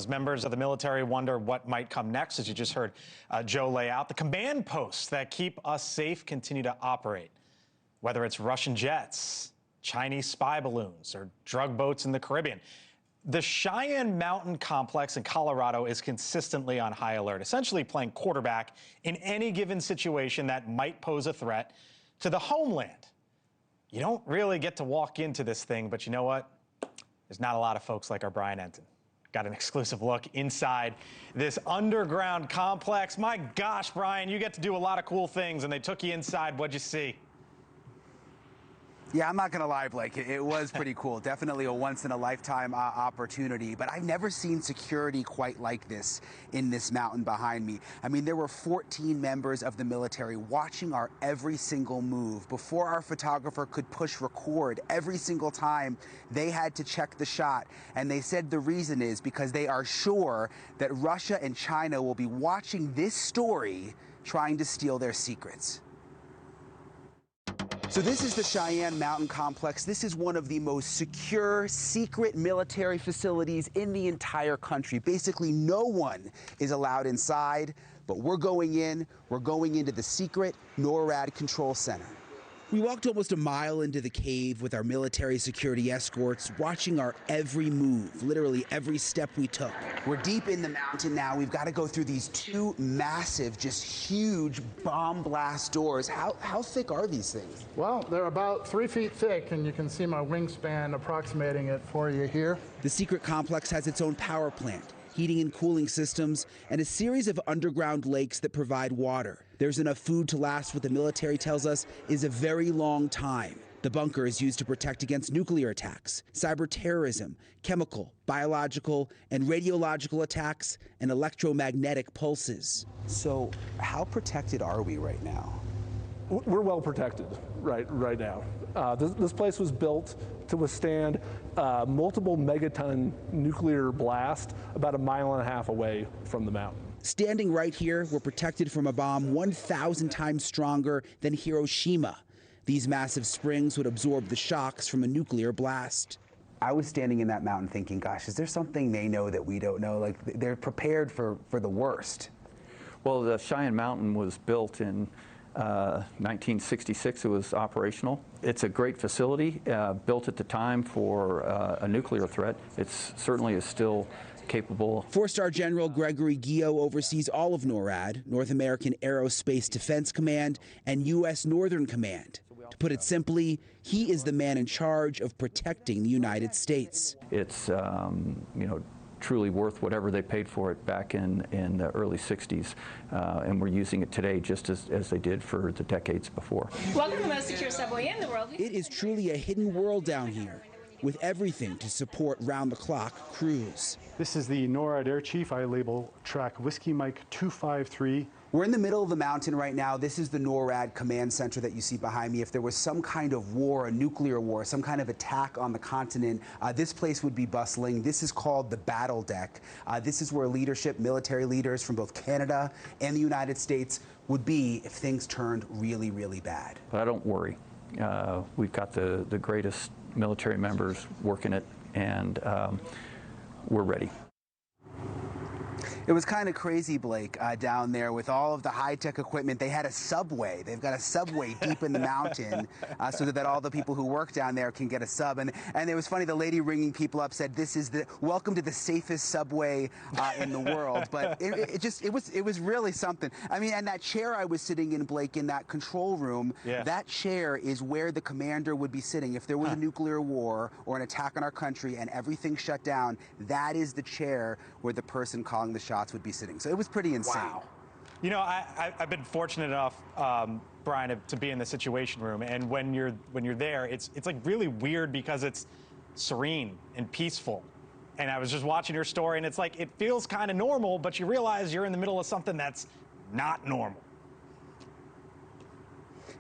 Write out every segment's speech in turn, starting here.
members of the military wonder what might come next, as you just heard Joe lay out. The command posts that keep us safe continue to operate, whether it's Russian jets, Chinese spy balloons, or drug boats in the Caribbean. The Cheyenne Mountain Complex in Colorado is consistently on high alert, essentially playing quarterback in any given situation that might pose a threat to the homeland. You don't really get to walk into this thing, but you know what? There's not a lot of folks like our Brian Enton. Got an exclusive look inside this underground complex. My gosh, Brian, you get to do a lot of cool things, and they took you inside. What'd you see? Yeah, I'm not going to lie, Blake. It was pretty cool. Definitely a once-in-a-lifetime opportunity. But I've never seen security quite like this in this mountain behind me. I mean, there were 14 members of the military watching our every single move. Before our photographer could push record, every single time they had to check the shot. And they said the reason is because they are sure that Russia and China will be watching this story, trying to steal their secrets. So this is the Cheyenne Mountain Complex. This is one of the most secure, secret military facilities in the entire country. Basically, no one is allowed inside, but we're going into the secret NORAD control center. We walked almost a mile into the cave with our military security escorts, watching our every move, literally every step we took. We're deep in the mountain now. We've got to go through these two massive, just huge bomb blast doors. How thick are these things? Well, they're about 3 feet thick, and you can see my wingspan approximating it for you here. The secret complex has its own power plant, heating and cooling systems, and a series of underground lakes that provide water. There's enough food to last what the military tells us is a very long time. The bunker is used to protect against nuclear attacks, cyber terrorism, chemical, biological, and radiological attacks, and electromagnetic pulses. So how protected are we right now? We're well protected right now. This place was built to withstand multiple megaton nuclear blast about 1.5 miles away from the mountain. Standing right here, we're protected from a bomb 1,000 times stronger than Hiroshima. These massive springs would absorb the shocks from a nuclear blast. I was standing in that mountain thinking, gosh, is there something they know that we don't know? Like, they're prepared for the worst. Well, the Cheyenne Mountain was built in 1966. It was operational. It's a great facility, built at the time for a nuclear threat. It certainly is still capable. Four-star General Gregory Guillot oversees all of NORAD, North American Aerospace Defense Command, and U.S. Northern Command. To put it simply, he is the man in charge of protecting the United States. It's, you know, truly worth whatever they paid for it back in the early 60s, and we're using it today just as they did for the decades before. Welcome to the most secure subway in the world. It is truly a hidden world down here, with everything to support round-the-clock crews. This is the NORAD Air Chief. I label track Whiskey Mike 253. We're in the middle of the mountain right now. This is the NORAD command center that you see behind me. If there was some kind of war, a nuclear war, some kind of attack on the continent, this place would be bustling. This is called the battle deck. This is where leadership, military leaders from both Canada and the United States would be if things turned really, really bad. But I don't worry. We've got the greatest military members working it, and we're ready. It was kind of crazy, Blake, down there with all of the high-tech equipment. They had a subway. They've got a subway deep in the mountain so that all the people who work down there can get a sub. And it was funny, the lady ringing people up said, this is the welcome to the safest subway in the world. But it was really something. I mean, and that chair I was sitting in, Blake, in that control room, that chair is where the commander would be sitting. If there was a nuclear war or an attack on our country and everything shut down, that is the chair where the person calling the shots would be sitting. So it was pretty insane. Wow. You know, I've been fortunate enough, Brian, to be in the Situation Room, and when you're there, it's like really weird because it's serene and peaceful. And I was just watching your story, and it's like it feels kind of normal, but you realize you're in the middle of something that's not normal.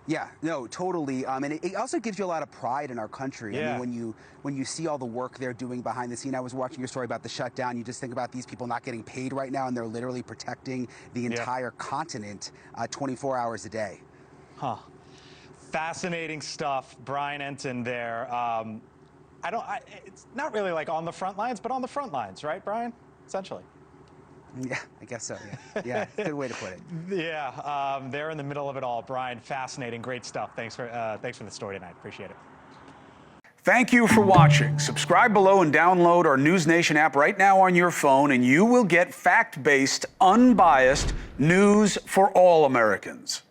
Yeah, no, totally. And it also gives you a lot of pride in our country. Yeah. I mean, when you see all the work they're doing behind the scene. I was watching your story about the shutdown. You just think about these people not getting paid right now, and they're literally protecting the entire continent 24 hours a day. Huh. Fascinating stuff, Brian Enton there. It's not really like on the front lines, but on the front lines, right, Brian? essentially. Yeah, I guess so. Yeah, good way to put it. Yeah, they're in the middle of it all. Brian, fascinating, great stuff. Thanks for the story tonight. Appreciate it. Thank you for watching. Subscribe below and download our NewsNation app right now on your phone, and you will get fact-based, unbiased news for all Americans.